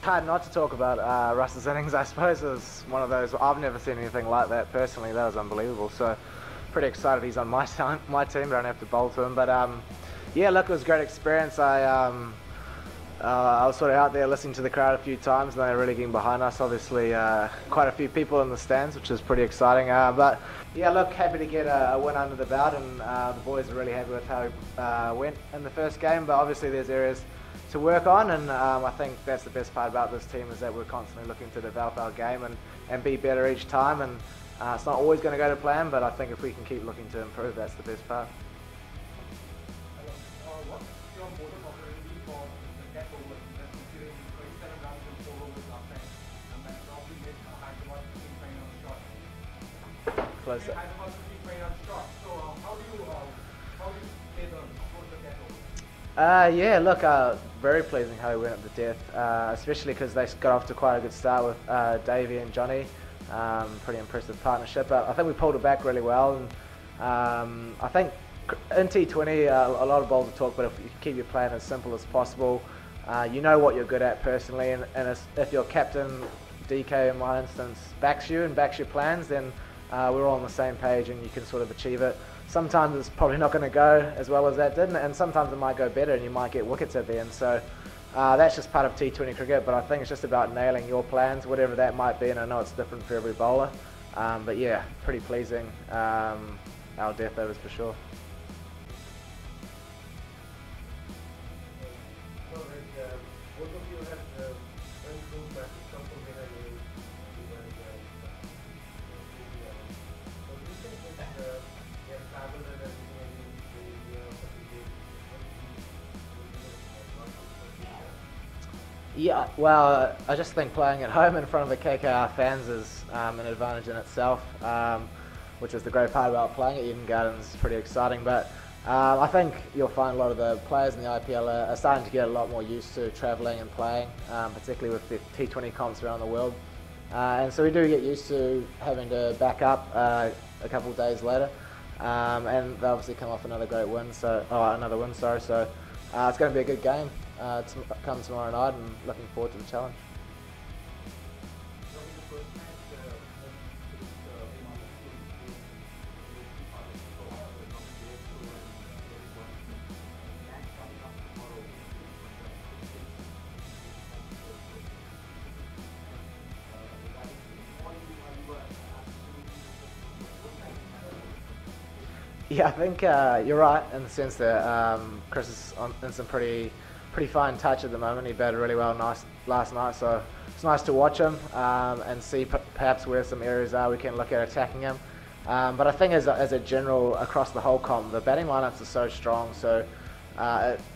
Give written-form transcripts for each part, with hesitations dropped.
hard not to talk about Russ's innings. I suppose it was one of those. I've never seen anything like that personally. That was unbelievable. So pretty excited he's on my team. But I don't have to bowl to him. But yeah, look, it was a great experience. I was sort of out there listening to the crowd a few times, and they were really getting behind us. Obviously, quite a few people in the stands, which is pretty exciting. But yeah, look, happy to get a win under the belt, and the boys are really happy with how it went in the first game. But obviously, there's areas to work on, and I think that's the best part about this team is that we're constantly looking to develop our game and be better each time. And it's not always going to go to plan, but I think if we can keep looking to improve, that's the best part. What's your modus operandi for the death overs? Considering 27 runs and 4 overs last time, and then probably get Hyderabad 15 on shot. Close it. Hyderabad 15 on shot. So how do you play the approach the death overs? Yeah, look, very pleasing how we went at the death, especially because they got off to quite a good start with Davey and Johnny. Pretty impressive partnership. But I think we pulled it back really well, and I think in T20 a lot of bowlers talk, but if you keep your plan as simple as possible, you know what you're good at personally, and if your captain, DK in my instance, backs you and backs your plans, then we're all on the same page and you can sort of achieve it. Sometimes it's probably not going to go as well as that did, and sometimes it might go better and you might get wickets at the end. So that's just part of T20 cricket, but I think it's just about nailing your plans, whatever that might be, and I know it's different for every bowler. But yeah, pretty pleasing, our death overs for sure. Both of you have went through practice come from behind you. So do you think that they have traveled and everything Yeah, well, I just think playing at home in front of the KKR fans is an advantage in itself, which is the great part about playing at Eden Gardens. It's pretty exciting, but I think you'll find a lot of the players in the IPL are starting to get a lot more used to travelling and playing, particularly with the T20 comps around the world. And so we do get used to having to back up a couple of days later, and they obviously come off another great win, so it's going to be a good game. Come tomorrow night, and looking forward to the challenge. Yeah, I think you're right in the sense that Chris is in some pretty fine touch at the moment. He batted really well last night, so it's nice to watch him and see perhaps where some areas are we can look at attacking him. But I think as a general across the whole comp, the batting lineups are so strong, so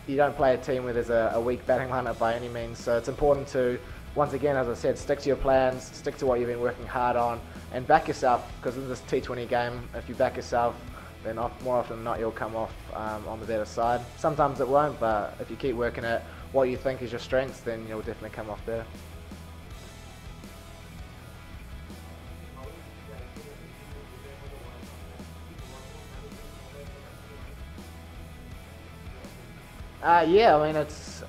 you don't play a team where there's a weak batting lineup by any means. So it's important to, once again, as I said, stick to your plans, stick to what you've been working hard on, and back yourself, because in this T20 game, if you back yourself, then more often than not you'll come off on the better side. Sometimes it won't, but if you keep working at what you think is your strengths, then you'll definitely come off better. Yeah, I mean it's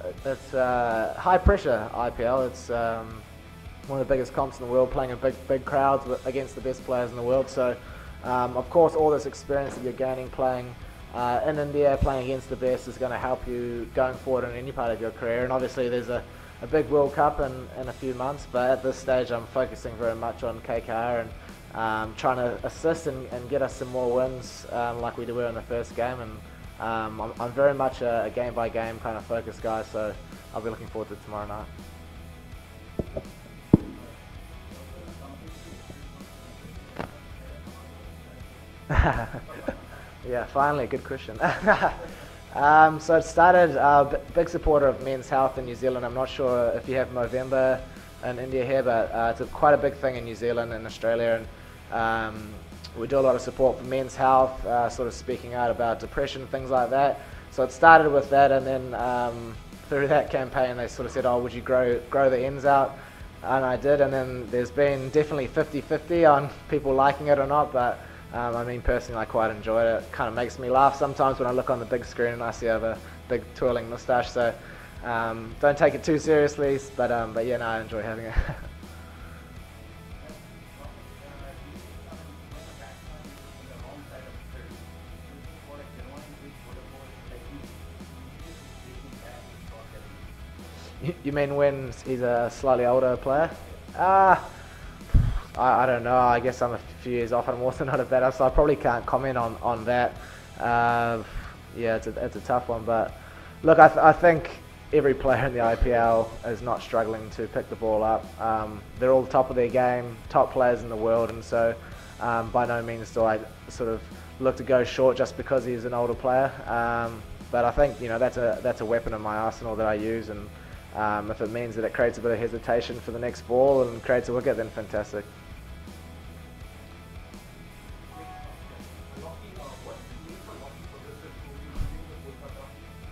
high pressure IPL. It's one of the biggest comps in the world, playing in big crowds against the best players in the world. So of course, all this experience that you're gaining playing in India, playing against the best, is going to help you going forward in any part of your career. And obviously there's a big World Cup in a few months, but at this stage I'm focusing very much on KKR and trying to assist and get us some more wins like we were in the first game. And I'm very much a game-by-game kind of focused guy, so I'll be looking forward to tomorrow night. Yeah, finally, good question. So it started, big supporter of Men's Health in New Zealand. I'm not sure if you have Movember in India here, but it's quite a big thing in New Zealand and Australia, and we do a lot of support for men's health, sort of speaking out about depression, things like that. So it started with that, and then through that campaign they sort of said, oh, would you grow the ends out? And I did, and then there's been definitely 50-50 on people liking it or not, but I mean, personally, I quite enjoy it. It kind of makes me laugh sometimes when I look on the big screen and I see I have a big twirling moustache. So Don't take it too seriously, but yeah, no, I enjoy having it. You mean when he's a slightly older player? I don't know. I guess I'm a few years off. I'm also not a batter, so I probably can't comment on that. Yeah, it's a tough one. But look, I think every player in the IPL is not struggling to pick the ball up. They're all top of their game, top players in the world, and so by no means do I sort of look to go short just because he's an older player. But I think that's a weapon in my arsenal that I use, and if it means that it creates a bit of hesitation for the next ball and creates a wicket, then fantastic. Lockie, what does it mean for Lockie Ferguson to be leading the Kolkata,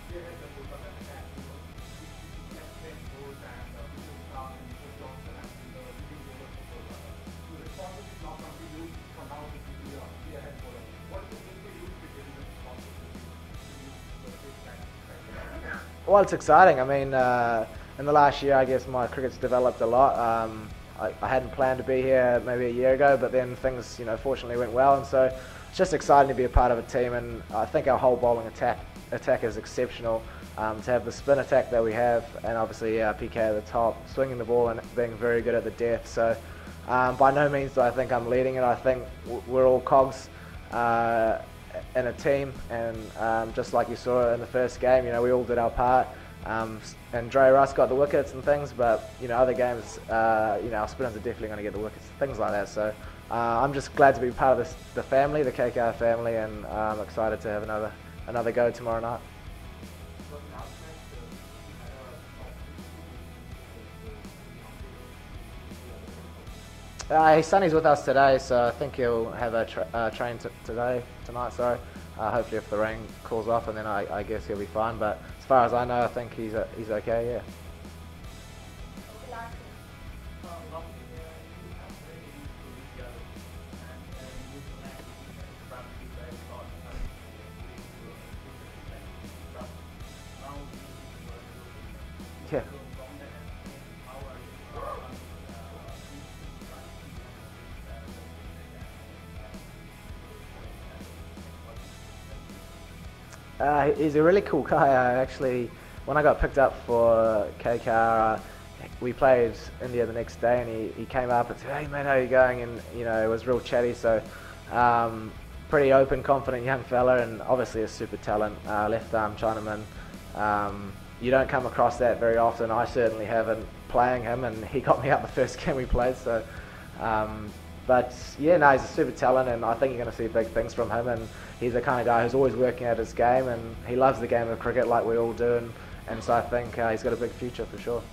spearhead the Kolkata attack? He has 10 goals and Mitchell Stark and Mitchell Johnson have been the leading bowlers for Kolkata. So the responsibility now comes to you for now to be the spearhead bowler. What does it mean for you to be given this responsibility to lead the big back? Well, it's exciting. I mean, in the last year, I guess my cricket's developed a lot. I hadn't planned to be here maybe a year ago, but then things, fortunately went well, and so it's just exciting to be a part of a team. And I think our whole bowling attack is exceptional. To have the spin attack that we have, and obviously PK at the top, swinging the ball and being very good at the death. So by no means do I think I'm leading it. I think we're all cogs in a team, and just like you saw in the first game, we all did our part. And Dre Russ got the wickets and things, but other games, our spinners are definitely going to get the wickets, things like that. So I'm just glad to be part of the family, the KKR family, and I'm excited to have another go tomorrow night. His sonny's with us today, so I think he'll have a train tonight. Sorry. Hopefully, if the rain cools off, and then I guess he'll be fine. But as far as I know, I think he's okay. Yeah. Yeah. He's a really cool guy. Actually, when I got picked up for KKR, we played India the next day, and he came up and said, "Hey mate, how you going?" And it was real chatty. So pretty open, confident young fella, and obviously a super talent, left arm Chinaman. You don't come across that very often. I certainly haven't playing him, and he got me out the first game we played. So. But yeah, no, he's a super talent, and I think you're going to see big things from him. And he's the kind of guy who's always working at his game, and he loves the game of cricket like we all do. And so I think he's got a big future for sure.